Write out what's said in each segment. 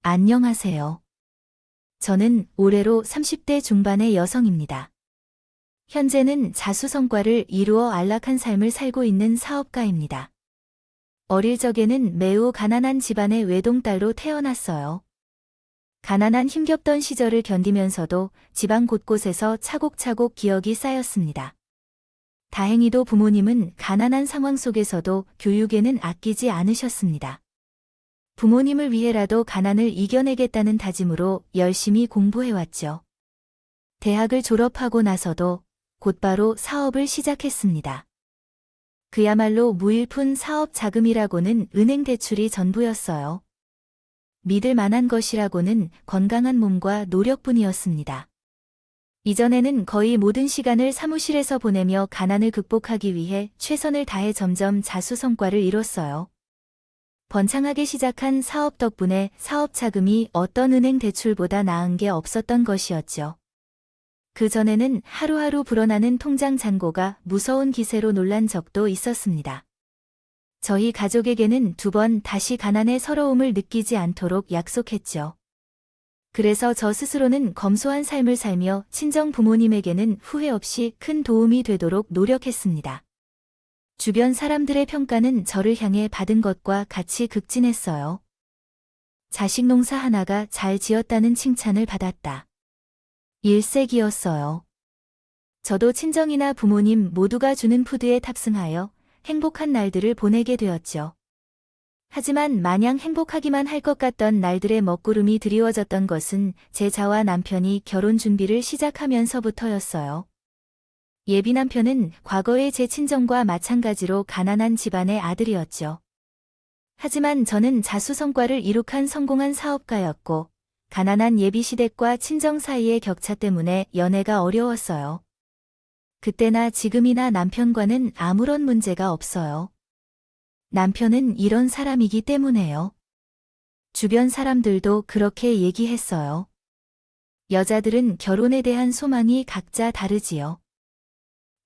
안녕하세요. 저는 올해로 30대 중반의 여성입니다. 현재는 자수성과를 이루어 안락한 삶을 살고 있는 사업가입니다. 어릴 적에는 매우 가난한 집안의 외동딸로 태어났어요. 가난한 힘겹던 시절을 견디면서도 지방 곳곳에서 차곡차곡 기억이 쌓였습니다. 다행히도 부모님은 가난한 상황 속에서도 교육에는 아끼지 않으셨습니다. 부모님을 위해라도 가난을 이겨내겠다는 다짐으로 열심히 공부해왔죠. 대학을 졸업하고 나서도 곧바로 사업을 시작했습니다. 그야말로 무일푼 사업 자금이라고는 은행 대출이 전부였어요. 믿을 만한 것이라고는 건강한 몸과 노력뿐이었습니다. 이전에는 거의 모든 시간을 사무실에서 보내며 가난을 극복하기 위해 최선을 다해 점점 자수성과를 이뤘어요. 번창하게 시작한 사업 덕분에 사업 자금이 어떤 은행 대출보다 나은 게 없었던 것이었죠. 그 전에는 하루하루 불어나는 통장 잔고가 무서운 기세로 놀란 적도 있었습니다. 저희 가족에게는 2번 다시 가난의 서러움을 느끼지 않도록 약속했죠. 그래서 저 스스로는 검소한 삶을 살며 친정 부모님에게는 후회 없이 큰 도움이 되도록 노력했습니다. 주변 사람들의 평가는 저를 향해 받은 것과 같이 극진했어요. 자식 농사 하나가 잘 지었다는 칭찬을 받았다. 일색이었어요. 저도 친정이나 부모님 모두가 주는 푸드에 탑승하여 행복한 날들을 보내게 되었죠. 하지만 마냥 행복하기만 할 것 같던 날들의 먹구름이 드리워졌던 것은 제 자와 남편이 결혼 준비를 시작하면서부터였어요. 예비 남편은 과거의 제 친정과 마찬가지로 가난한 집안의 아들이었죠. 하지만 저는 자수성과를 이룩한 성공한 사업가였고, 가난한 예비 시댁과 친정 사이의 격차 때문에 연애가 어려웠어요. 그때나 지금이나 남편과는 아무런 문제가 없어요. 남편은 이런 사람이기 때문에요. 주변 사람들도 그렇게 얘기했어요. 여자들은 결혼에 대한 소망이 각자 다르지요.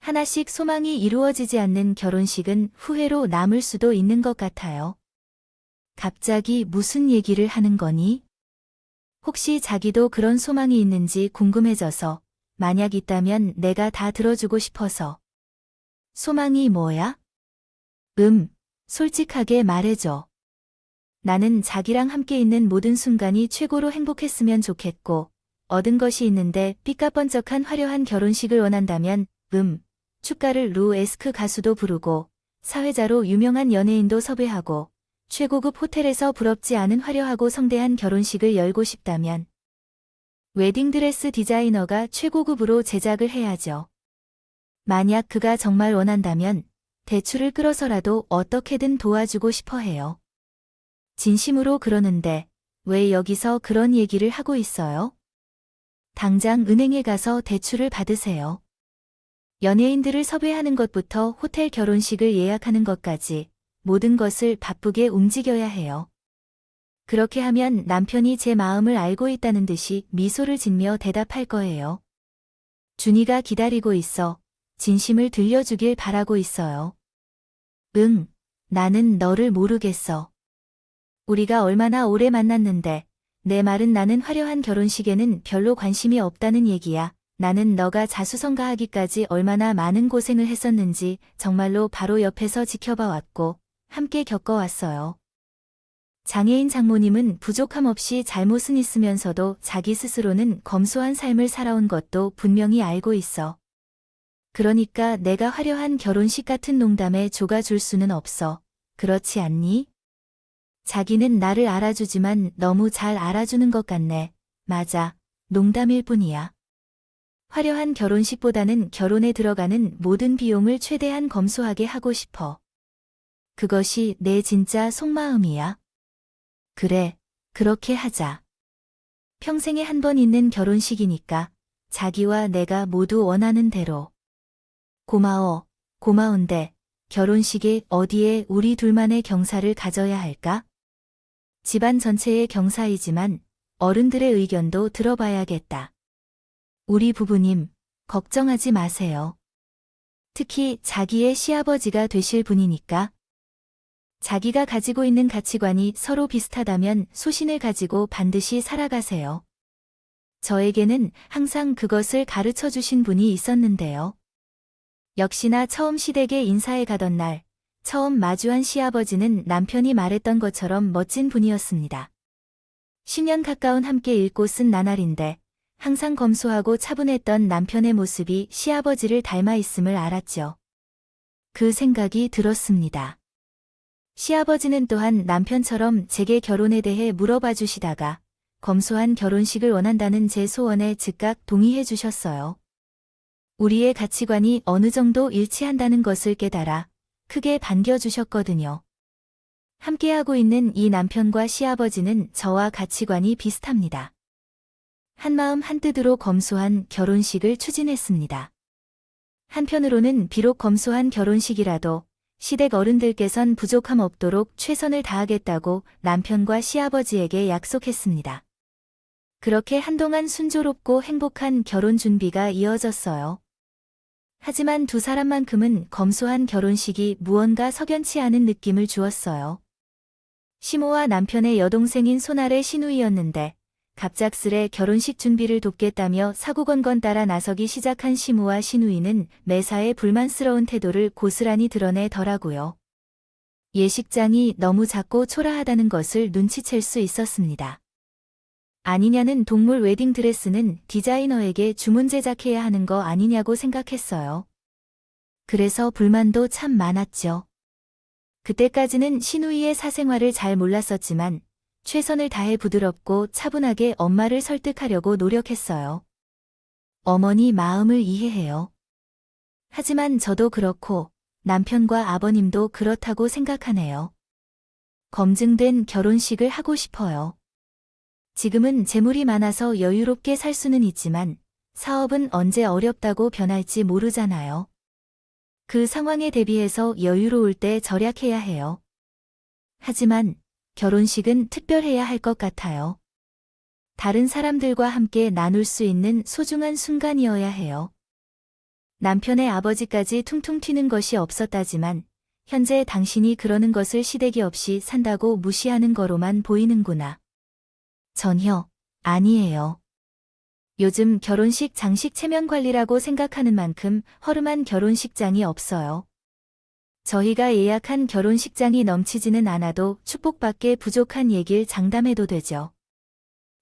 하나씩 소망이 이루어지지 않는 결혼식은 후회로 남을 수도 있는 것 같아요. 갑자기 무슨 얘기를 하는 거니? 혹시 자기도 그런 소망이 있는지 궁금해져서, 만약 있다면 내가 다 들어주고 싶어서. 소망이 뭐야? 솔직하게 말해줘. 나는 자기랑 함께 있는 모든 순간이 최고로 행복했으면 좋겠고, 얻은 것이 있는데 삐까뻔쩍한 화려한 결혼식을 원한다면, 축가를 루 에스크 가수도 부르고, 사회자로 유명한 연예인도 섭외하고, 최고급 호텔에서 부럽지 않은 화려하고 성대한 결혼식을 열고 싶다면, 웨딩드레스 디자이너가 최고급으로 제작을 해야죠. 만약 그가 정말 원한다면, 대출을 끌어서라도 어떻게든 도와주고 싶어 해요. 진심으로 그러는데, 왜 여기서 그런 얘기를 하고 있어요? 당장 은행에 가서 대출을 받으세요. 연예인들을 섭외하는 것부터 호텔 결혼식을 예약하는 것까지 모든 것을 바쁘게 움직여야 해요. 그렇게 하면 남편이 제 마음을 알고 있다는 듯이 미소를 짓며 대답할 거예요. 준이가 기다리고 있어. 진심을 들려주길 바라고 있어요. 나는 너를 모르겠어. 우리가 얼마나 오래 만났는데 내 말은 나는 화려한 결혼식에는 별로 관심이 없다는 얘기야. 나는 너가 자수성가하기까지 얼마나 많은 고생을 했었는지 정말로 바로 옆에서 지켜봐 왔고 함께 겪어왔어요. 장애인 장모님은 부족함 없이 잘못은 있으면서도 자기 스스로는 검소한 삶을 살아온 것도 분명히 알고 있어. 그러니까 내가 화려한 결혼식 같은 농담에 조가줄 수는 없어. 그렇지 않니? 자기는 나를 알아주지만 너무 잘 알아주는 것 같네. 맞아. 농담일 뿐이야. 화려한 결혼식보다는 결혼에 들어가는 모든 비용을 최대한 검소하게 하고 싶어. 그것이 내 진짜 속마음이야. 그래, 그렇게 하자. 평생에 한 번 있는 결혼식이니까 자기와 내가 모두 원하는 대로. 고마워, 고마운데 결혼식에 어디에 우리 둘만의 경사를 가져야 할까? 집안 전체의 경사이지만 어른들의 의견도 들어봐야겠다. 우리 부부님, 걱정하지 마세요. 특히 자기의 시아버지가 되실 분이니까. 자기가 가지고 있는 가치관이 서로 비슷하다면 소신을 가지고 반드시 살아가세요. 저에게는 항상 그것을 가르쳐 주신 분이 있었는데요. 역시나 처음 시댁에 인사해 가던 날, 처음 마주한 시아버지는 남편이 말했던 것처럼 멋진 분이었습니다. 10년 가까운 함께 일 곳은 나날인데 항상 검소하고 차분했던 남편의 모습이 시아버지를 닮아 있음을 알았죠. 그 생각이 들었습니다. 시아버지는 또한 남편처럼 제게 결혼에 대해 물어봐 주시다가 검소한 결혼식을 원한다는 제 소원에 즉각 동의해 주셨어요. 우리의 가치관이 어느 정도 일치한다는 것을 깨달아 크게 반겨주셨거든요. 함께하고 있는 이 남편과 시아버지는 저와 가치관이 비슷합니다. 한마음 한뜻으로 검소한 결혼식을 추진했습니다. 한편으로는 비록 검소한 결혼식이라도 시댁 어른들께선 부족함 없도록 최선을 다하겠다고 남편과 시아버지에게 약속했습니다. 그렇게 한동안 순조롭고 행복한 결혼 준비가 이어졌어요. 하지만 두 사람만큼은 검소한 결혼식이 무언가 석연치 않은 느낌을 주었어요. 시모와 남편의 여동생인 손아래 시누이였는데 갑작스레 결혼식 준비를 돕겠다며 사고건건 따라 나서기 시작한 시모와 시누이는 매사에 불만스러운 태도를 고스란히 드러내더라고요. 예식장이 너무 작고 초라하다는 것을 눈치챌 수 있었습니다. 아니냐는 동물 웨딩드레스는 디자이너에게 주문 제작해야 하는 거 아니냐고 생각했어요. 그래서 불만도 참 많았죠. 그때까지는 시누이의 사생활을 잘 몰랐었지만 최선을 다해 부드럽고 차분하게 엄마를 설득하려고 노력했어요. 어머니 마음을 이해해요. 하지만 저도 그렇고 남편과 아버님도 그렇다고 생각하네요. 검증된 결혼식을 하고 싶어요. 지금은 재물이 많아서 여유롭게 살 수는 있지만 사업은 언제 어렵다고 변할지 모르잖아요. 그 상황에 대비해서 여유로울 때 절약해야 해요. 하지만 결혼식은 특별해야 할 것 같아요. 다른 사람들과 함께 나눌 수 있는 소중한 순간이어야 해요. 남편의 아버지까지 퉁퉁 튀는 것이 없었다지만 현재 당신이 그러는 것을 시댁이 없이 산다고 무시하는 거로만 보이는구나. 전혀 아니에요. 요즘 결혼식 장식 체면 관리라고 생각하는 만큼 허름한 결혼식장이 없어요. 저희가 예약한 결혼식장이 넘치지는 않아도 축복받게 부족한 얘길 장담해도 되죠.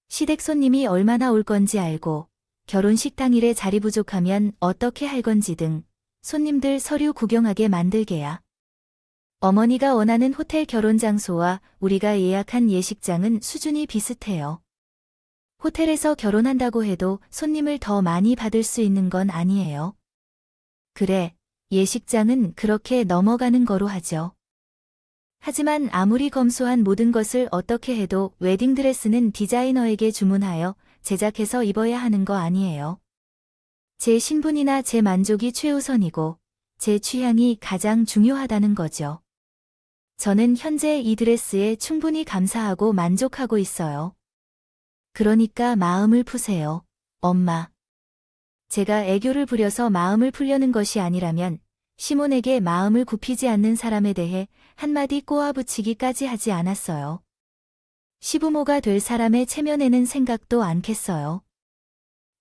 시댁 손님이 얼마나 올 건지 알고 결혼식 당일에 자리 부족하면 어떻게 할 건지 등 손님들 서류 구경하게 만들게야. 어머니가 원하는 호텔 결혼 장소와 우리가 예약한 예식장은 수준이 비슷해요. 호텔에서 결혼한다고 해도 손님을 더 많이 받을 수 있는 건 아니에요. 그래, 예식장은 그렇게 넘어가는 거로 하죠. 하지만 아무리 검소한 모든 것을 어떻게 해도 웨딩드레스는 디자이너에게 주문하여 제작해서 입어야 하는 거 아니에요. 제 신분이나 제 만족이 최우선이고 제 취향이 가장 중요하다는 거죠. 저는 현재 이 드레스에 충분히 감사하고 만족하고 있어요. 그러니까 마음을 푸세요, 엄마. 제가 애교를 부려서 마음을 풀려는 것이 아니라면 시몬에게 마음을 굽히지 않는 사람에 대해 한마디 꼬아붙이기까지 하지 않았어요. 시부모가 될 사람의 체면에는 생각도 않겠어요.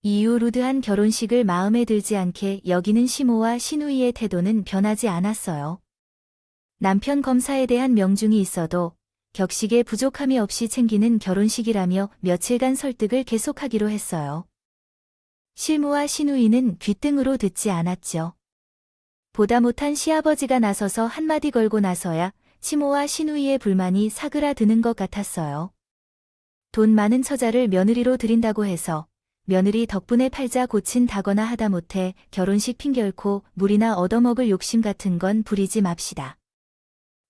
이후 루드한 결혼식을 마음에 들지 않게 여기는 시모와 시누이의 태도는 변하지 않았어요. 남편 검사에 대한 명중이 있어도 격식에 부족함이 없이 챙기는 결혼식이라며 며칠간 설득을 계속하기로 했어요. 실무와 시누이는 귓등으로 듣지 않았죠. 보다 못한 시아버지가 나서서 한마디 걸고 나서야 시모와 시누이의 불만이 사그라드는 것 같았어요. 돈 많은 처자를 며느리로 들인다고 해서 며느리 덕분에 팔자 고친다거나 하다못해 결혼식 핑결코 물이나 얻어먹을 욕심 같은 건 부리지 맙시다.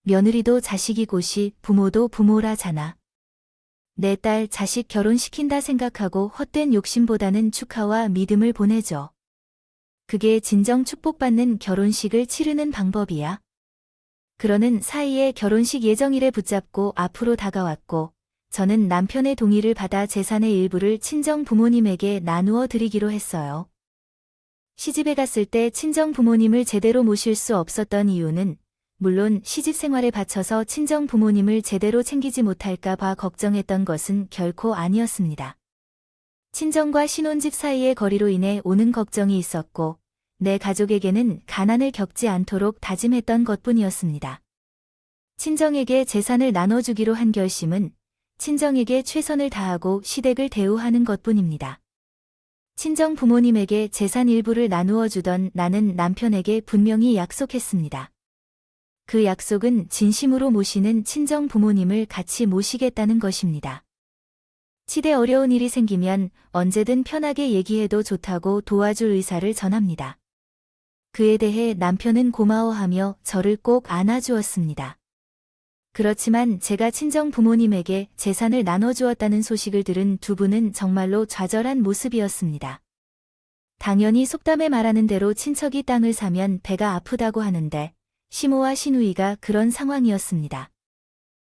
며느리도 자식이고시 부모도 부모라잖아. 내 딸 자식 결혼시킨다 생각하고 헛된 욕심보다는 축하와 믿음을 보내줘. 그게 진정 축복받는 결혼식을 치르는 방법이야. 그러는 사이에 결혼식 예정일에 붙잡고 앞으로 다가왔고 저는 남편의 동의를 받아 재산의 일부를 친정 부모님에게 나누어 드리기로 했어요. 시집에 갔을 때 친정 부모님을 제대로 모실 수 없었던 이유는 물론 시집 생활에 바쳐서 친정 부모님을 제대로 챙기지 못할까 봐 걱정했던 것은 결코 아니었습니다. 친정과 신혼집 사이의 거리로 인해 오는 걱정이 있었고, 내 가족에게는 가난을 겪지 않도록 다짐했던 것뿐이었습니다. 친정에게 재산을 나눠주기로 한 결심은 친정에게 최선을 다하고 시댁을 대우하는 것뿐입니다. 친정 부모님에게 재산 일부를 나누어 주던 나는 남편에게 분명히 약속했습니다. 그 약속은 진심으로 모시는 친정 부모님을 같이 모시겠다는 것입니다. 치대 어려운 일이 생기면 언제든 편하게 얘기해도 좋다고 도와줄 의사를 전합니다. 그에 대해 남편은 고마워하며 저를 꼭 안아주었습니다. 그렇지만 제가 친정 부모님에게 재산을 나눠주었다는 소식을 들은 두 분은 정말로 좌절한 모습이었습니다. 당연히 속담에 말하는 대로 친척이 땅을 사면 배가 아프다고 하는데 시모와 시누이가 그런 상황이었습니다.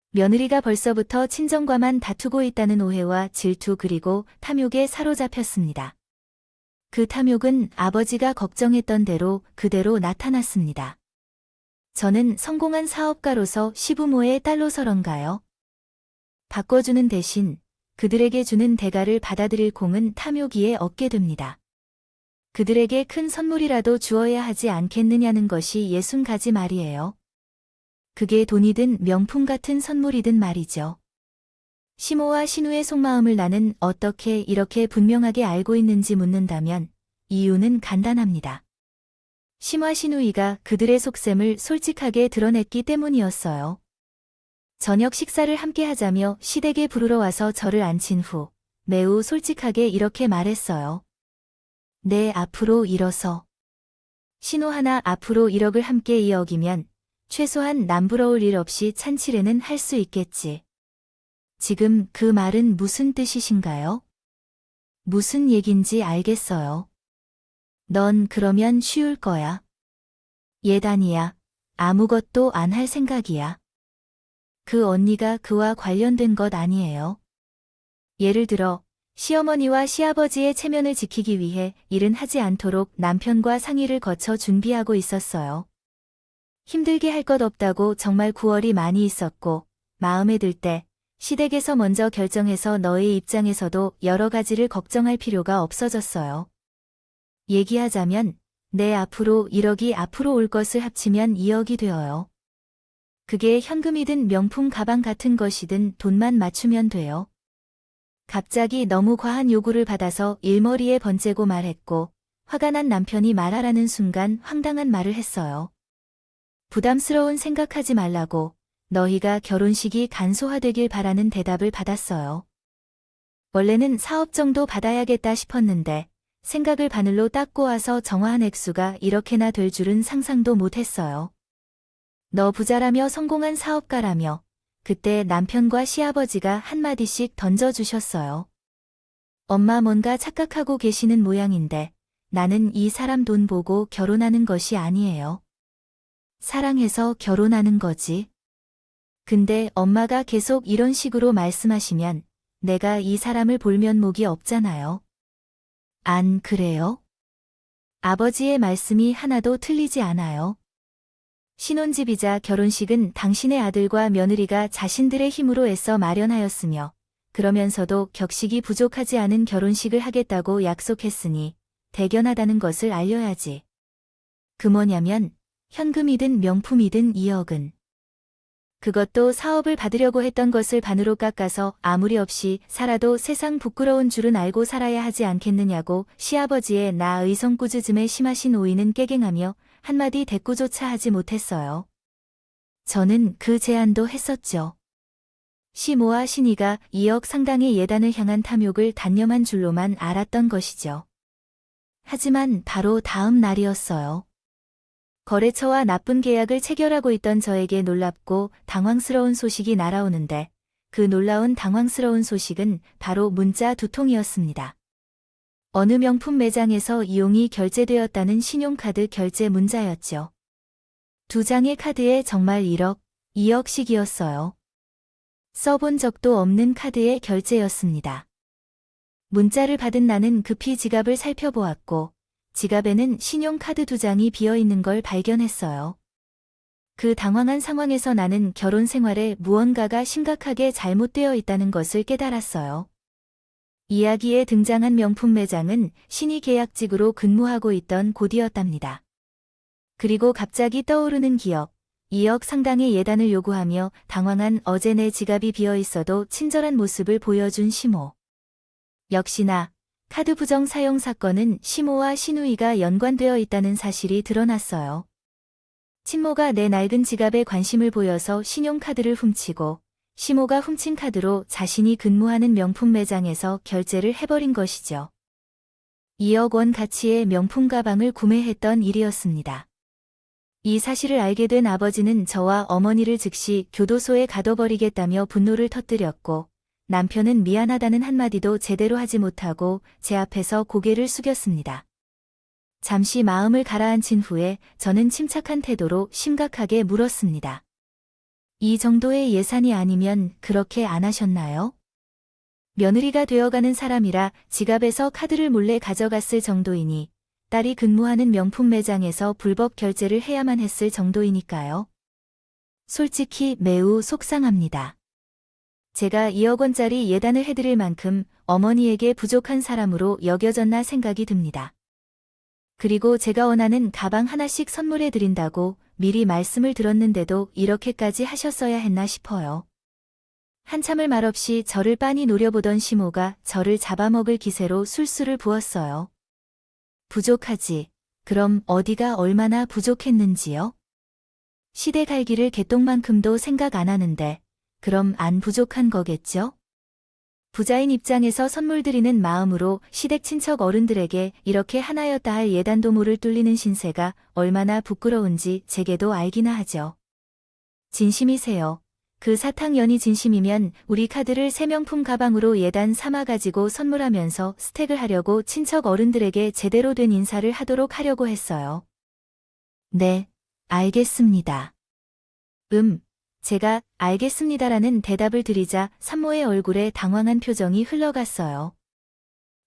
며느리가 벌써부터 친정과만 다투고 있다는 오해와 질투 그리고 탐욕에 사로잡혔습니다. 그 탐욕은 아버지가 걱정했던 대로 그대로 나타났습니다. 저는 성공한 사업가로서 시부모의 딸로서런가요? 바꿔주는 대신 그들에게 주는 대가를 받아들일 공은 탐욕이에 얻게 됩니다. 그들에게 큰 선물이라도 주어야 하지 않겠느냐는 것이 60가지 말이에요. 그게 돈이든 명품 같은 선물이든 말이죠. 시모와 시누의 속마음을 나는 어떻게 이렇게 분명하게 알고 있는지 묻는다면 이유는 간단합니다. 시모와 시누이가 그들의 속셈을 솔직하게 드러냈기 때문이었어요. 저녁 식사를 함께 하자며 시댁에 부르러 와서 저를 앉힌 후 매우 솔직하게 이렇게 말했어요. 네, 앞으로 일어서. 신호 하나 앞으로 1억을 함께 이어기면 최소한 남부러울 일 없이 찬치레는 할 수 있겠지. 지금 그 말은 무슨 뜻이신가요? 무슨 얘긴지 알겠어요. 넌 그러면 쉬울 거야. 예단이야. 아무것도 안 할 생각이야. 그 언니가 그와 관련된 것 아니에요. 예를 들어 시어머니와 시아버지의 체면을 지키기 위해 일은 하지 않도록 남편과 상의를 거쳐 준비하고 있었어요. 힘들게 할 것 없다고 정말 구월이 많이 있었고 마음에 들 때 시댁에서 먼저 결정해서 너의 입장에서도 여러 가지를 걱정할 필요가 없어졌어요. 얘기하자면 내 앞으로 1억이 앞으로 올 것을 합치면 2억이 되어요. 그게 현금이든 명품 가방 같은 것이든 돈만 맞추면 돼요. 갑자기 너무 과한 요구를 받아서 일머리에 번째고 말했고 화가 난 남편이 말하라는 순간 황당한 말을 했어요. 부담스러운 생각하지 말라고 너희가 결혼식이 간소화되길 바라는 대답을 받았어요. 원래는 사업 정도 받아야겠다 싶었는데 생각을 바늘로 딱 꼬아서 정화한 액수가 이렇게나 될 줄은 상상도 못했어요. 너 부자라며 성공한 사업가라며 그때 남편과 시아버지가 한마디씩 던져주셨어요. 엄마 뭔가 착각하고 계시는 모양인데 나는 이 사람 돈 보고 결혼하는 것이 아니에요. 사랑해서 결혼하는 거지. 근데 엄마가 계속 이런 식으로 말씀하시면 내가 이 사람을 볼 면목이 없잖아요. 안 그래요? 아버지의 말씀이 하나도 틀리지 않아요. 신혼집이자 결혼식은 당신의 아들과 며느리가 자신들의 힘으로 애써 마련하였으며 그러면서도 격식이 부족하지 않은 결혼식을 하겠다고 약속했으니 대견하다는 것을 알려야지. 그 뭐냐면 현금이든 명품이든 2억은. 그것도 사업을 받으려고 했던 것을 반으로 깎아서 아무리 없이 살아도 세상 부끄러운 줄은 알고 살아야 하지 않겠느냐고 시아버지의 나 의성꾸짖음에 심하신 오이는 깨갱하며 한마디 대꾸조차 하지 못했어요. 저는 그 제안도 했었죠. 시모와 신이가 2억 상당의 예단을 향한 탐욕을 단념한 줄로만 알았던 것이죠. 하지만 바로 다음 날이었어요. 거래처와 나쁜 계약을 체결하고 있던 저에게 놀랍고 당황스러운 소식이 날아오는데 그 놀라운 당황스러운 소식은 바로 문자 2통이었습니다. 어느 명품 매장에서 이용이 결제되었다는 신용카드 결제 문자였죠. 2장의 카드에 정말 1억, 2억씩이었어요. 써본 적도 없는 카드의 결제였습니다. 문자를 받은 나는 급히 지갑을 살펴보았고 지갑에는 신용카드 2장이 비어있는 걸 발견했어요. 그 당황한 상황에서 나는 결혼 생활에 무언가가 심각하게 잘못되어 있다는 것을 깨달았어요. 이야기에 등장한 명품 매장은 신이 계약직으로 근무하고 있던 곳이었답니다. 그리고 갑자기 떠오르는 기억, 2억 상당의 예단을 요구하며 당황한 어제 내 지갑이 비어 있어도 친절한 모습을 보여준 시모. 역시나 카드 부정 사용 사건은 시모와 신우이가 연관되어 있다는 사실이 드러났어요. 친모가 내 낡은 지갑에 관심을 보여서 신용카드를 훔치고 시모가 훔친 카드로 자신이 근무하는 명품 매장에서 결제를 해버린 것이죠. 2억 원 가치의 명품 가방을 구매했던 일이었습니다. 이 사실을 알게 된 아버지는 저와 어머니를 즉시 교도소에 가둬버리겠다며 분노를 터뜨렸고 남편은 미안하다는 한마디도 제대로 하지 못하고 제 앞에서 고개를 숙였습니다. 잠시 마음을 가라앉힌 후에 저는 침착한 태도로 심각하게 물었습니다. 이 정도의 예산이 아니면 그렇게 안 하셨나요? 며느리가 되어가는 사람이라 지갑에서 카드를 몰래 가져갔을 정도이니 딸이 근무하는 명품 매장에서 불법 결제를 해야만 했을 정도이니까요. 솔직히 매우 속상합니다. 제가 2억 원짜리 예단을 해드릴 만큼 어머니에게 부족한 사람으로 여겨졌나 생각이 듭니다. 그리고 제가 원하는 가방 하나씩 선물해드린다고 미리 말씀을 들었는데도 이렇게까지 하셨어야 했나 싶어요. 한참을 말없이 저를 빤히 노려보던 시모가 저를 잡아먹을 기세로 술수를 부었어요. 부족하지. 그럼 어디가 얼마나 부족했는지요? 시댁 갈기를 개똥만큼도 생각 안 하는데 그럼 안 부족한 거겠죠? 부자인 입장에서 선물 드리는 마음으로 시댁 친척 어른들에게 이렇게 하나였다 할 예단도모를 뚫리는 신세가 얼마나 부끄러운지 제게도 알기나 하죠. 진심이세요. 그 사탕연이 진심이면 우리 카드를 새 명품 가방으로 예단 삼아가지고 선물하면서 스택을 하려고 친척 어른들에게 제대로 된 인사를 하도록 하려고 했어요. 네, 알겠습니다. 제가 알겠습니다라는 대답을 드리자 산모의 얼굴에 당황한 표정이 흘러갔어요.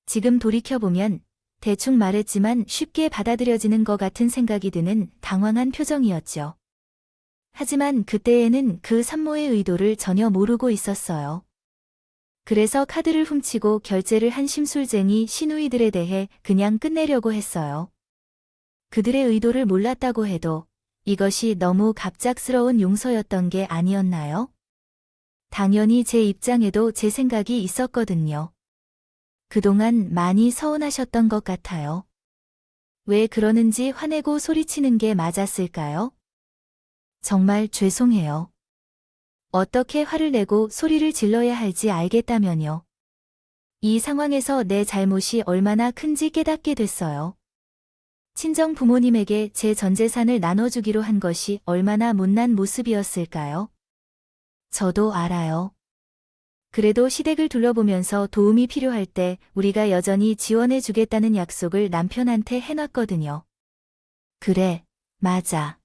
지금 돌이켜보면 대충 말했지만 쉽게 받아들여지는 것 같은 생각이 드는 당황한 표정이었죠. 하지만 그때에는 그 산모의 의도를 전혀 모르고 있었어요. 그래서 카드를 훔치고 결제를 한 심술쟁이 시누이들에 대해 그냥 끝내려고 했어요. 그들의 의도를 몰랐다고 해도 이것이 너무 갑작스러운 용서였던 게 아니었나요? 당연히 제 입장에도 제 생각이 있었거든요. 그동안 많이 서운하셨던 것 같아요. 왜 그러는지 화내고 소리치는 게 맞았을까요? 정말 죄송해요. 어떻게 화를 내고 소리를 질러야 할지 알겠다면요. 이 상황에서 내 잘못이 얼마나 큰지 깨닫게 됐어요. 친정 부모님에게 제 전 재산을 나눠주기로 한 것이 얼마나 못난 모습이었을까요? 저도 알아요. 그래도 시댁을 둘러보면서 도움이 필요할 때 우리가 여전히 지원해주겠다는 약속을 남편한테 해놨거든요. 그래, 맞아.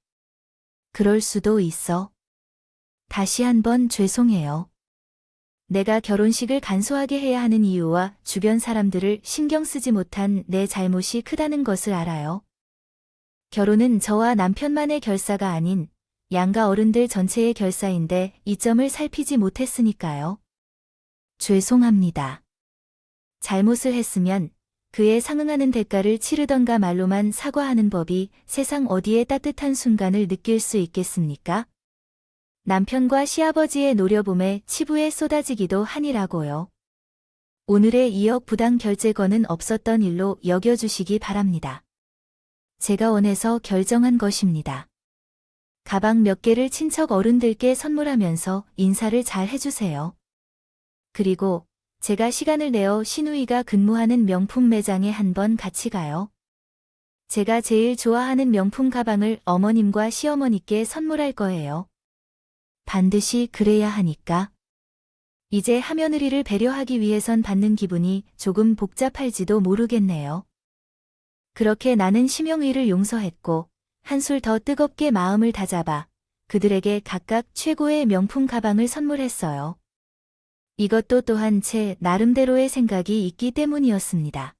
그럴 수도 있어. 다시 한번 죄송해요. 내가 결혼식을 간소하게 해야 하는 이유와 주변 사람들을 신경 쓰지 못한 내 잘못이 크다는 것을 알아요. 결혼은 저와 남편만의 결사가 아닌 양가 어른들 전체의 결사인데 이 점을 살피지 못했으니까요. 죄송합니다. 잘못을 했으면 그에 상응하는 대가를 치르던가 말로만 사과하는 법이 세상 어디에 따뜻한 순간을 느낄 수 있겠습니까? 남편과 시아버지의 노려봄에 치부에 쏟아지기도 하니라고요. 오늘의 2억 부당 결제건은 없었던 일로 여겨주시기 바랍니다. 제가 원해서 결정한 것입니다. 가방 몇 개를 친척 어른들께 선물하면서 인사를 잘 해주세요. 그리고 제가 시간을 내어 시누이가 근무하는 명품 매장에 한번 같이 가요. 제가 제일 좋아하는 명품 가방을 어머님과 시어머니께 선물할 거예요. 반드시 그래야 하니까. 이제 하며느리를 배려하기 위해선 받는 기분이 조금 복잡할지도 모르겠네요. 그렇게 나는 심영의를 용서했고 한술 더 뜨겁게 마음을 다잡아 그들에게 각각 최고의 명품 가방을 선물했어요. 이것도 또한 제 나름대로의 생각이 있기 때문이었습니다.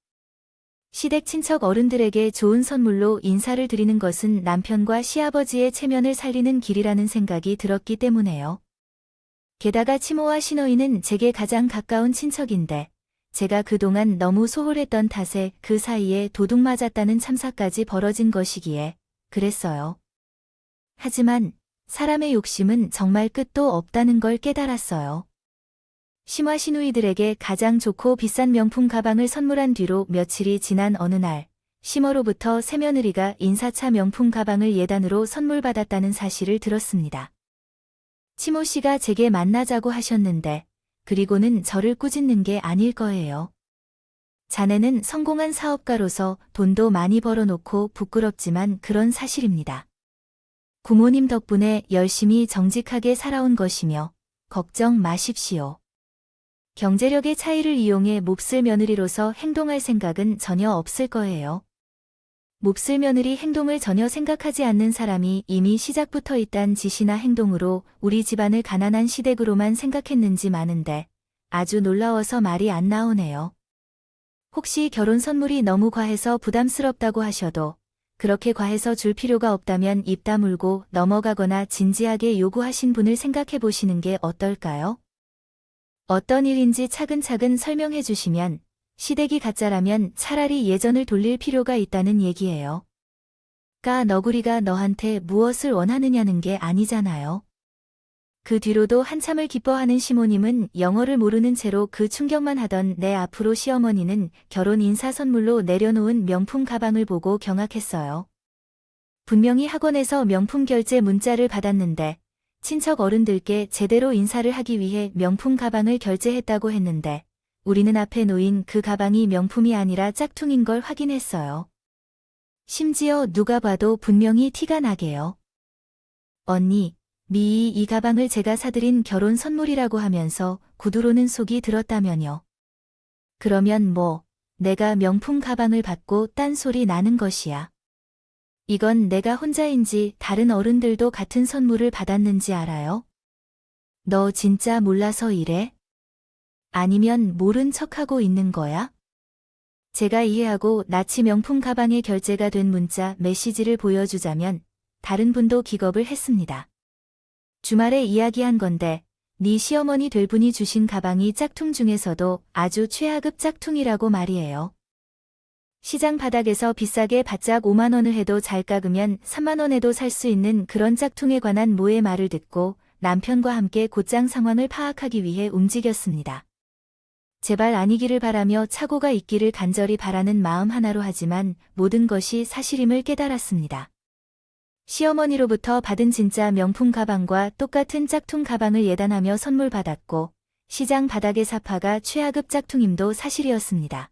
시댁 친척 어른들에게 좋은 선물로 인사를 드리는 것은 남편과 시아버지의 체면을 살리는 길이라는 생각이 들었기 때문에요. 게다가 치모와 시노이는 제게 가장 가까운 친척인데 제가 그동안 너무 소홀했던 탓에 그 사이에 도둑 맞았다는 참사까지 벌어진 것이기에 그랬어요. 하지만 사람의 욕심은 정말 끝도 없다는 걸 깨달았어요. 시와 시누이들에게 가장 좋고 비싼 명품 가방을 선물한 뒤로 며칠이 지난 어느 날, 시머로부터 새며느리가 인사차 명품 가방을 예단으로 선물 받았다는 사실을 들었습니다. 치모 씨가 제게 만나자고 하셨는데, 그리고는 저를 꾸짖는 게 아닐 거예요. 자네는 성공한 사업가로서 돈도 많이 벌어놓고 부끄럽지만 그런 사실입니다. 부모님 덕분에 열심히 정직하게 살아온 것이며, 걱정 마십시오. 경제력의 차이를 이용해 몹쓸 며느리로서 행동할 생각은 전혀 없을 거예요. 몹쓸 며느리 행동을 전혀 생각하지 않는 사람이 이미 시작부터 이딴 짓이나 행동으로 우리 집안을 가난한 시댁으로만 생각했는지 마는데 아주 놀라워서 말이 안 나오네요. 혹시 결혼 선물이 너무 과해서 부담스럽다고 하셔도 그렇게 과해서 줄 필요가 없다면 입 다물고 넘어가거나 진지하게 요구하신 분을 생각해 보시는 게 어떨까요? 어떤 일인지 차근차근 설명해 주시면 시댁이 가짜라면 차라리 예전을 돌릴 필요가 있다는 얘기예요. 너구리가 너한테 무엇을 원하느냐는 게 아니잖아요. 그 뒤로도 한참을 기뻐하는 시모님은 영어를 모르는 채로 그 충격만 하던 내 앞으로 시어머니는 결혼 인사 선물로 내려놓은 명품 가방을 보고 경악했어요. 분명히 학원에서 명품 결제 문자를 받았는데 친척 어른들께 제대로 인사를 하기 위해 명품 가방을 결제했다고 했는데 우리는 앞에 놓인 그 가방이 명품이 아니라 짝퉁인 걸 확인했어요. 심지어 누가 봐도 분명히 티가 나게요. 언니, 미이 이 가방을 제가 사드린 결혼 선물이라고 하면서 구두로는 속이 들었다면요. 그러면 내가 명품 가방을 받고 딴소리 나는 것이야. 이건 내가 혼자인지 다른 어른들도 같은 선물을 받았는지 알아요? 너 진짜 몰라서 이래? 아니면 모른 척하고 있는 거야? 제가 이해하고 나치 명품 가방에 결제가 된 문자 메시지를 보여주자면 다른 분도 기겁을 했습니다. 주말에 이야기한 건데 네 시어머니 될 분이 주신 가방이 짝퉁 중에서도 아주 최하급 짝퉁이라고 말이에요. 시장 바닥에서 비싸게 바짝 5만 원을 해도 잘 깎으면 3만 원에도 살 수 있는 그런 짝퉁에 관한 모의 말을 듣고 남편과 함께 곧장 상황을 파악하기 위해 움직였습니다. 제발 아니기를 바라며 착오가 있기를 간절히 바라는 마음 하나로 하지만 모든 것이 사실임을 깨달았습니다. 시어머니로부터 받은 진짜 명품 가방과 똑같은 짝퉁 가방을 예단하며 선물 받았고 시장 바닥의 사파가 최하급 짝퉁임도 사실이었습니다.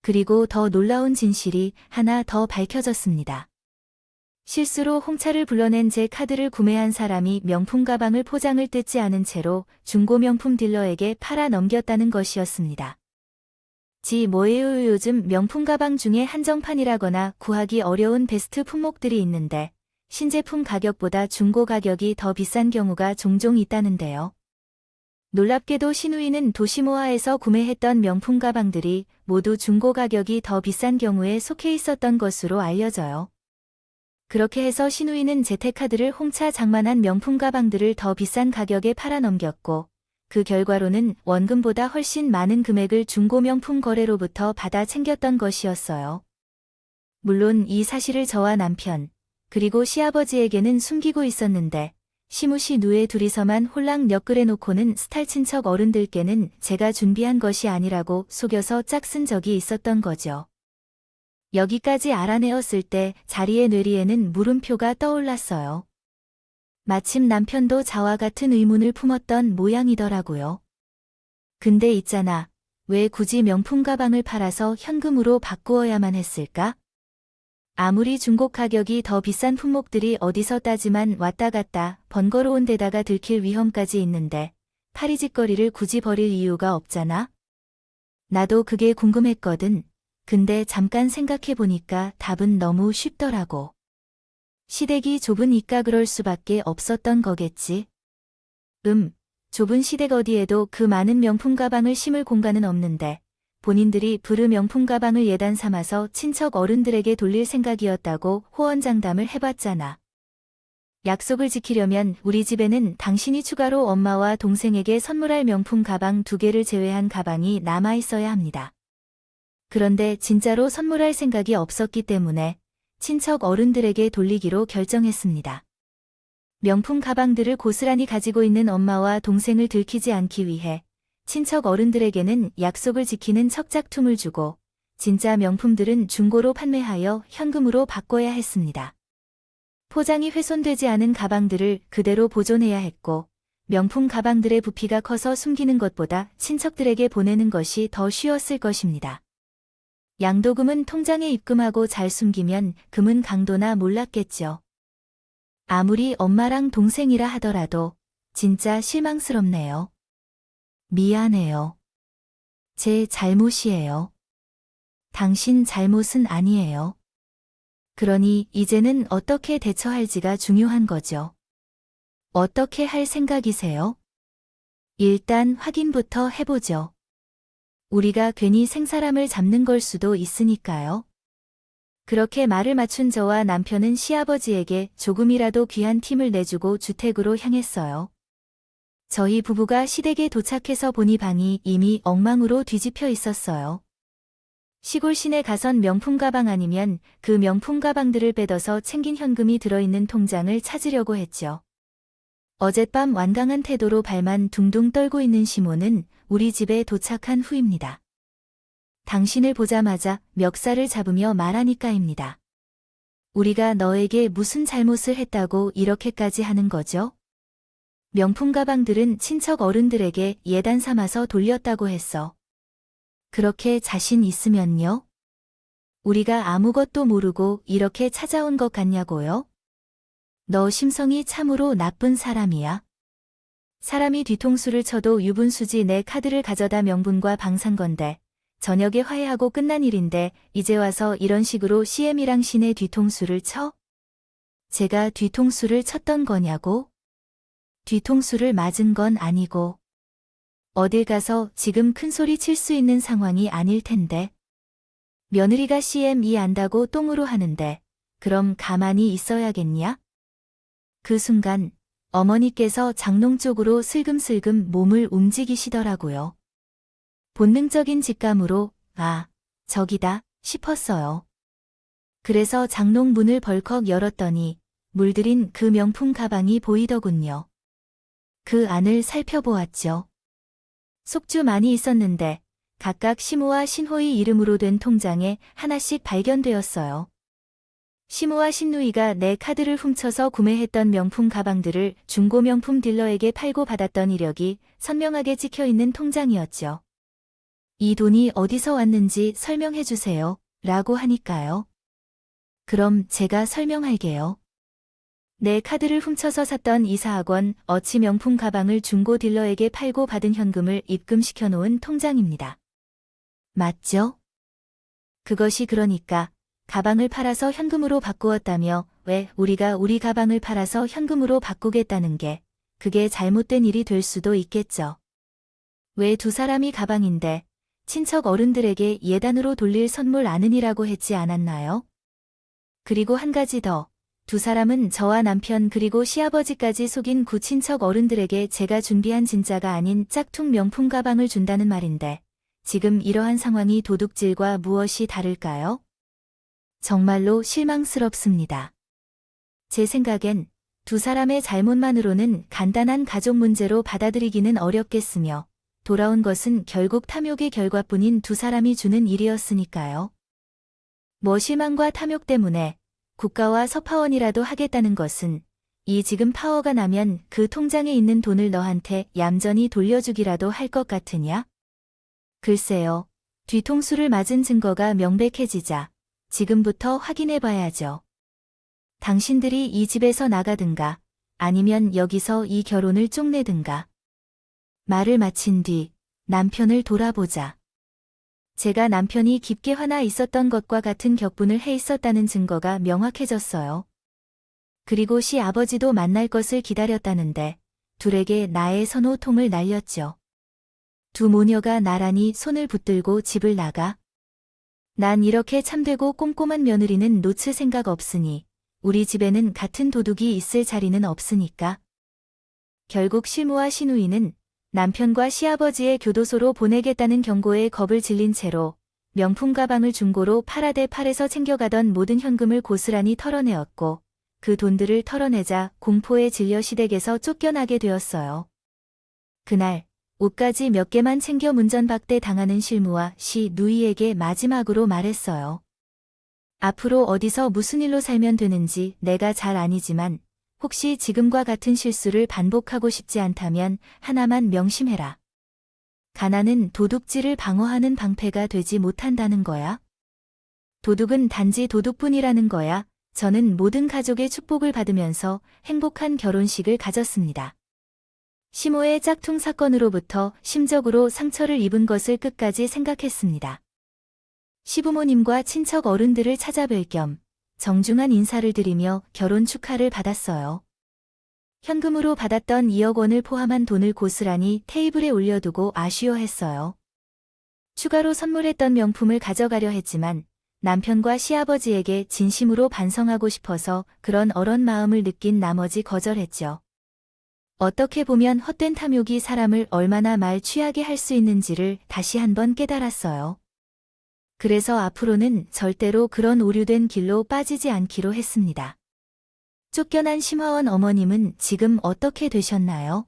그리고 더 놀라운 진실이 하나 더 밝혀졌습니다. 실수로 홍차를 불러낸 제 카드를 구매한 사람이 명품 가방을 포장을 뜯지 않은 채로 중고 명품 딜러에게 팔아 넘겼다는 것이었습니다. 뭐예요? 요즘 명품 가방 중에 한정판이라거나 구하기 어려운 베스트 품목들이 있는데 신제품 가격보다 중고 가격이 더 비싼 경우가 종종 있다는데요. 놀랍게도 시누이는 도시모아에서 구매했던 명품 가방들이 모두 중고 가격이 더 비싼 경우에 속해 있었던 것으로 알려져요. 그렇게 해서 시누이는 재테카드를 홍차 장만한 명품 가방들을 더 비싼 가격에 팔아넘겼고 그 결과로는 원금보다 훨씬 많은 금액을 중고 명품 거래로부터 받아 챙겼던 것이었어요. 물론 이 사실을 저와 남편 그리고 시아버지에게는 숨기고 있었는데 시무시 누에 둘이서만 홀랑 엿그래 놓고는 스탈 친척 어른들께는 제가 준비한 것이 아니라고 속여서 짝쓴 적이 있었던 거죠. 여기까지 알아내었을 때 자리의 뇌리에는 물음표가 떠올랐어요. 마침 남편도 저와 같은 의문을 품었던 모양이더라고요. 근데 있잖아, 왜 굳이 명품 가방을 팔아서 현금으로 바꾸어야만 했을까? 아무리 중고 가격이 더 비싼 품목들이 어디서 따지만 왔다 갔다 번거로운 데다가 들킬 위험까지 있는데 파리짓거리를 굳이 버릴 이유가 없잖아? 나도 그게 궁금했거든. 근데 잠깐 생각해보니까 답은 너무 쉽더라고. 시댁이 좁으니까 그럴 수밖에 없었던 거겠지. 좁은 시댁 어디에도 그 많은 명품 가방을 심을 공간은 없는데 본인들이 부르 명품 가방을 예단 삼아서 친척 어른들에게 돌릴 생각이었다고 호언장담을 해봤잖아. 약속을 지키려면 우리 집에는 당신이 추가로 엄마와 동생에게 선물할 명품 가방 2개를 제외한 가방이 남아 있어야 합니다. 그런데 진짜로 선물할 생각이 없었기 때문에 친척 어른들에게 돌리기로 결정했습니다. 명품 가방들을 고스란히 가지고 있는 엄마와 동생을 들키지 않기 위해 친척 어른들에게는 약속을 지키는 척작툼을 주고 진짜 명품들은 중고로 판매하여 현금으로 바꿔야 했습니다. 포장이 훼손되지 않은 가방들을 그대로 보존해야 했고 명품 가방들의 부피가 커서 숨기는 것보다 친척들에게 보내는 것이 더 쉬웠을 것입니다. 양도금은 통장에 입금하고 잘 숨기면 금은 강도나 몰랐겠죠. 아무리 엄마랑 동생이라 하더라도 진짜 실망스럽네요. 미안해요. 제 잘못이에요. 당신 잘못은 아니에요. 그러니 이제는 어떻게 대처할지가 중요한 거죠. 어떻게 할 생각이세요? 일단 확인부터 해보죠. 우리가 괜히 생사람을 잡는 걸 수도 있으니까요. 그렇게 말을 맞춘 저와 남편은 시아버지에게 조금이라도 귀한 팁을 내주고 주택으로 향했어요. 저희 부부가 시댁에 도착해서 보니 방이 이미 엉망으로 뒤집혀 있었어요. 시골 시내 가선 명품 가방 아니면 그 명품 가방들을 빼둬서 챙긴 현금이 들어있는 통장을 찾으려고 했죠. 어젯밤 완강한 태도로 발만 둥둥 떨고 있는 시모는 우리 집에 도착한 후입니다. 당신을 보자마자 멱살을 잡으며 말하니까입니다. 우리가 너에게 무슨 잘못을 했다고 이렇게까지 하는 거죠? 명품 가방들은 친척 어른들에게 예단 삼아서 돌렸다고 했어. 그렇게 자신 있으면요? 우리가 아무것도 모르고 이렇게 찾아온 것 같냐고요? 너 심성이 참으로 나쁜 사람이야. 사람이 뒤통수를 쳐도 유분수지 내 카드를 가져다 명분과 방산 건데 저녁에 화해하고 끝난 일인데 이제 와서 이런 식으로 CM이랑 신의 뒤통수를 쳐? 제가 뒤통수를 쳤던 거냐고? 뒤통수를 맞은 건 아니고 어딜 가서 지금 큰 소리 칠 수 있는 상황이 아닐 텐데. 며느리가 CM이 안다고 똥으로 하는데 그럼 가만히 있어야겠냐? 그 순간 어머니께서 장롱 쪽으로 슬금슬금 몸을 움직이시더라고요. 본능적인 직감으로 아, 저기다 싶었어요. 그래서 장롱 문을 벌컥 열었더니 물들인 그 명품 가방이 보이더군요. 그 안을 살펴보았죠. 속주 많이 있었는데 각각 시모와 신호의 이름으로 된 통장에 하나씩 발견되었어요. 시모와 신누이가 내 카드를 훔쳐서 구매했던 명품 가방들을 중고 명품 딜러에게 팔고 받았던 이력이 선명하게 찍혀있는 통장이었죠. 이 돈이 어디서 왔는지 설명해 주세요. 라고 하니까요. 그럼 제가 설명할게요. 내 카드를 훔쳐서 샀던 이사학원 어치 명품 가방을 중고 딜러에게 팔고 받은 현금을 입금시켜 놓은 통장입니다. 맞죠? 그것이 그러니까 가방을 팔아서 현금으로 바꾸었다며 왜 우리가 우리 가방을 팔아서 현금으로 바꾸겠다는 게 그게 잘못된 일이 될 수도 있겠죠. 왜 두 사람이 가방인데 친척 어른들에게 예단으로 돌릴 선물 아는이라고 했지 않았나요? 그리고 한 가지 더. 두 사람은 저와 남편 그리고 시아버지까지 속인 구친척 어른들에게 제가 준비한 진짜가 아닌 짝퉁 명품 가방을 준다는 말인데 지금 이러한 상황이 도둑질과 무엇이 다를까요? 정말로 실망스럽습니다. 제 생각엔 두 사람의 잘못만으로는 간단한 가족 문제로 받아들이기는 어렵겠으며 돌아온 것은 결국 탐욕의 결과뿐인 두 사람이 주는 일이었으니까요. 뭐 실망과 탐욕 때문에 국가와 서파원이라도 하겠다는 것은 이 지금 파워가 나면 그 통장에 있는 돈을 너한테 얌전히 돌려주기라도 할 것 같으냐? 글쎄요. 뒤통수를 맞은 증거가 명백해지자 지금부터 확인해봐야죠. 당신들이 이 집에서 나가든가 아니면 여기서 이 결혼을 쪽내든가. 말을 마친 뒤 남편을 돌아보자. 제가 남편이 깊게 화나 있었던 것과 같은 격분을 해 있었다는 증거가 명확해졌어요. 그리고 시아버지도 만날 것을 기다렸다는데 둘에게 나의 선호통을 날렸죠. 두 모녀가 나란히 손을 붙들고 집을 나가. 난 이렇게 참되고 꼼꼼한 며느리는 놓칠 생각 없으니 우리 집에는 같은 도둑이 있을 자리는 없으니까. 결국 실무와 시누이는 남편과 시아버지의 교도소로 보내겠다는 경고에 겁을 질린 채로 명품 가방을 중고로 파라데 팔에서 챙겨가던 모든 현금을 고스란히 털어내었고 그 돈들을 털어내자 공포에 질려 시댁에서 쫓겨나게 되었어요. 그날 옷까지 몇 개만 챙겨 문전박대 당하는 실무와 시누이에게 마지막으로 말했어요. 앞으로 어디서 무슨 일로 살면 되는지 내가 잘 아니지만 혹시 지금과 같은 실수를 반복하고 싶지 않다면 하나만 명심해라. 가난은 도둑질을 방어하는 방패가 되지 못한다는 거야. 도둑은 단지 도둑뿐이라는 거야. 저는 모든 가족의 축복을 받으면서 행복한 결혼식을 가졌습니다. 시모의 짝퉁 사건으로부터 심적으로 상처를 입은 것을 끝까지 생각했습니다. 시부모님과 친척 어른들을 찾아뵐 겸 정중한 인사를 드리며 결혼 축하를 받았어요. 현금으로 받았던 2억 원을 포함한 돈을 고스란히 테이블에 올려두고 아쉬워했어요. 추가로 선물했던 명품을 가져가려 했지만 남편과 시아버지에게 진심으로 반성하고 싶어서 그런 어런 마음을 느낀 나머지 거절했죠. 어떻게 보면 헛된 탐욕이 사람을 얼마나 말 취하게 할 수 있는지를 다시 한번 깨달았어요. 그래서 앞으로는 절대로 그런 오류된 길로 빠지지 않기로 했습니다. 쫓겨난 심화원 어머님은 지금 어떻게 되셨나요?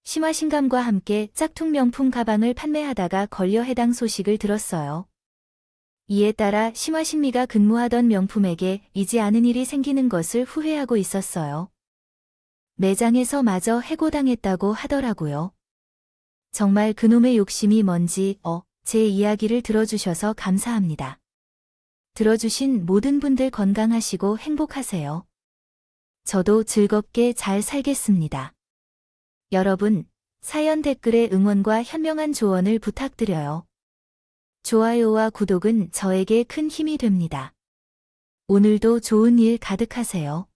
심화신감과 함께 짝퉁 명품 가방을 판매하다가 걸려 해당 소식을 들었어요. 이에 따라 심화신미가 근무하던 명품에게 이지 않은 일이 생기는 것을 후회하고 있었어요. 매장에서 마저 해고당했다고 하더라고요. 정말 그놈의 욕심이 뭔지 제 이야기를 들어주셔서 감사합니다. 들어주신 모든 분들 건강하시고 행복하세요. 저도 즐겁게 잘 살겠습니다. 여러분, 사연 댓글에 응원과 현명한 조언을 부탁드려요. 좋아요와 구독은 저에게 큰 힘이 됩니다. 오늘도 좋은 일 가득하세요.